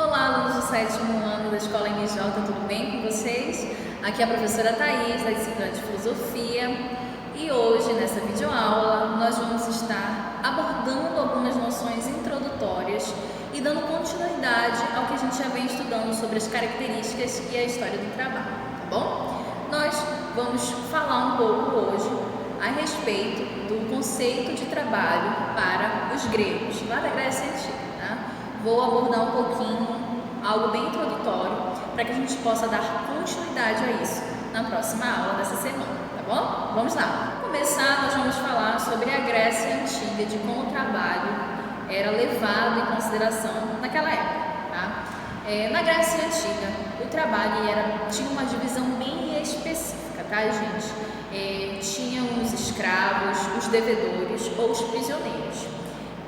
Olá, alunos do sétimo ano da Escola MJ, tudo bem com vocês? Aqui é a professora Thaís, da disciplina de Filosofia, e hoje, nessa videoaula, nós vamos estar abordando algumas noções introdutórias e dando continuidade ao que a gente já vem estudando sobre as características e a história do trabalho, tá bom? Nós vamos falar um pouco hoje a respeito do conceito de trabalho para os gregos, lá da Grécia Antiga. Vou abordar um pouquinho, algo bem introdutório, para que a gente possa dar continuidade a isso na próxima aula dessa semana, tá bom? Vamos lá! Para começar, nós vamos falar sobre a Grécia Antiga, de como o trabalho era levado em consideração naquela época, tá? Na Grécia Antiga, o trabalho tinha uma divisão bem específica, tá, gente? Tinham os escravos, os devedores ou os prisioneiros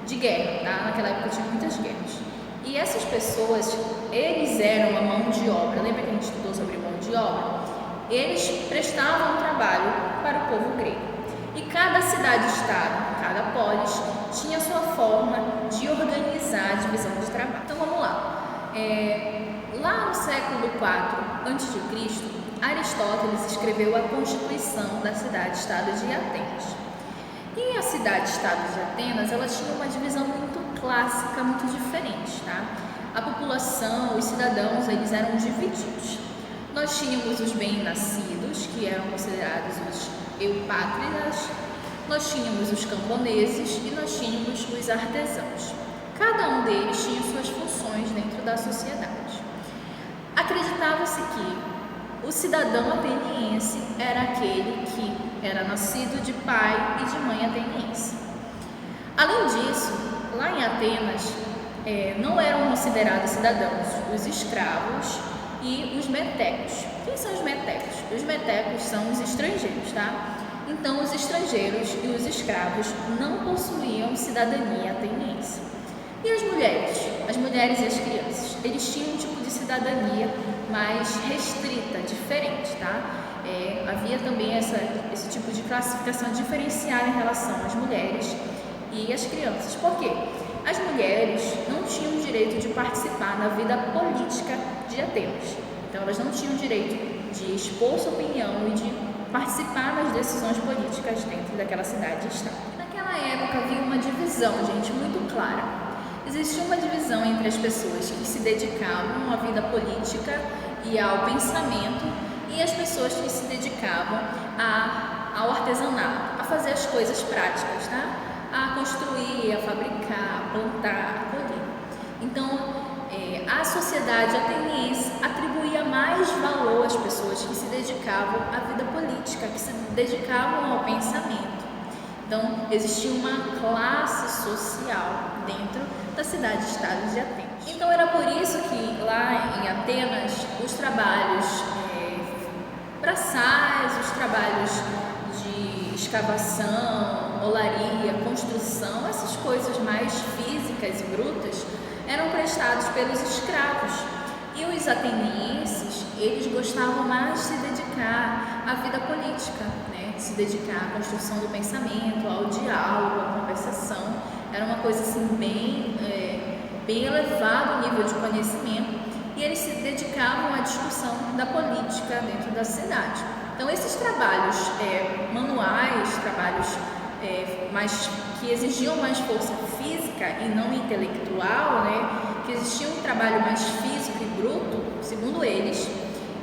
de guerra, tá? Naquela época tinha muitas guerras. E essas pessoas, eles eram a mão de obra. Lembra que a gente estudou sobre mão de obra? Eles prestavam trabalho para o povo grego. E cada cidade-estado, cada polis, tinha sua forma de organizar a divisão de trabalho. Então vamos lá. Lá no século IV a.C., Aristóteles escreveu a Constituição da cidade-estado de Atenas. E a cidade-estado de Atenas, ela tinha uma divisão muito clássica, muito diferente, tá? A população, os cidadãos, eles eram divididos. Nós tínhamos os bem-nascidos, que eram considerados os eupátridas, nós tínhamos os camponeses e nós tínhamos os artesãos. Cada um deles tinha suas funções dentro da sociedade. Acreditava-se que o cidadão ateniense era aquele que era nascido de pai e de mãe ateniense. Além disso, lá em Atenas, não eram considerados cidadãos os escravos e os metecos. Quem são os metecos? Os metecos são os estrangeiros, tá? Então, os estrangeiros e os escravos não possuíam cidadania ateniense. E as mulheres e as crianças, eles tinham um tipo de cidadania mais restrita, diferente, tá? Havia também esse tipo de classificação diferenciada em relação às mulheres e às crianças. Por quê? As mulheres não tinham o direito de participar na vida política de Atenas. Então, elas não tinham o direito de expor sua opinião e de participar das decisões políticas dentro daquela cidade-estado. Naquela época, havia uma divisão, gente, muito clara. Existia uma divisão entre as pessoas que se dedicavam à vida política e ao pensamento e as pessoas que se dedicavam ao artesanato, a fazer as coisas práticas, tá? A construir, a fabricar, a plantar, a colher. Então, a sociedade ateniense atribuía mais valor às pessoas que se dedicavam à vida política, que se dedicavam ao pensamento. Então, existia uma classe social dentro da cidade-estado de Atenas. Então, era por isso que lá em Atenas, os trabalhos braçais, os trabalhos de escavação, olaria, construção, essas coisas mais físicas e brutas, eram prestados pelos escravos. E os atenienses, eles gostavam mais de se dedicar à vida política, né? Se dedicar à construção do pensamento, ao diálogo, à conversação. Era uma coisa assim bem elevado o nível de conhecimento, e eles se dedicavam à discussão da política dentro da cidade. Então, esses trabalhos manuais, trabalhos que exigiam mais força física e não intelectual, né? Que existia um trabalho mais físico e bruto, segundo eles,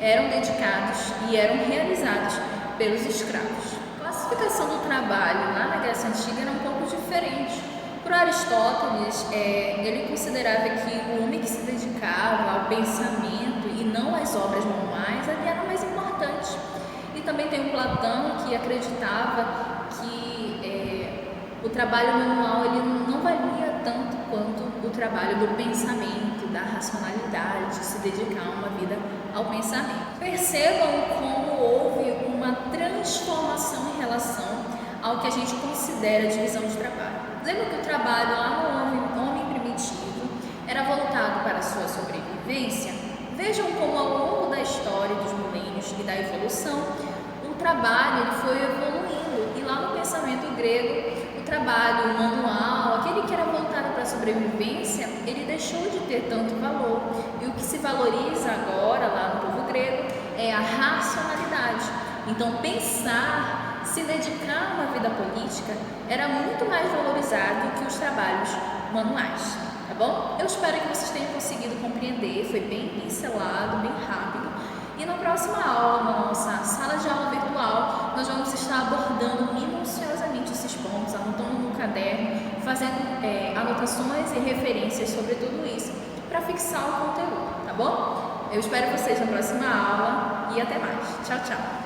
eram dedicados e eram realizados pelos escravos. A classificação do trabalho lá na Grécia Antiga era um pouco diferente. Para Aristóteles, ele considerava que o homem que se dedicava ao pensamento e não às obras manuais, ele era mais importante. E também tem o Platão, que acreditava que o trabalho manual ele não valia tanto quanto o trabalho do pensamento, da racionalidade, de se dedicar a uma vida ao pensamento. Percebam como houve uma transformação em relação ao que a gente considera a divisão de trabalho. Lembra que o trabalho lá no homem primitivo era voltado para a sua sobrevivência? Vejam como ao longo da história dos milênios e da evolução, o trabalho ele foi evoluindo, e lá no pensamento grego, o trabalho manual, aquele que era voltado para a sobrevivência, ele deixou de ter tanto valor. E o que se valoriza agora lá no povo grego é a racionalidade. Então, pensar, se dedicar a uma vida política era muito mais valorizado que os trabalhos manuais, tá bom? Eu espero que vocês tenham conseguido compreender, foi bem pincelado, bem rápido. E na próxima aula, na nossa sala de aula virtual, nós vamos estar abordando minuciosamente esses pontos, anotando no caderno, fazendo anotações e referências sobre tudo isso, para fixar o conteúdo, tá bom? Eu espero vocês na próxima aula e até mais. Tchau, tchau!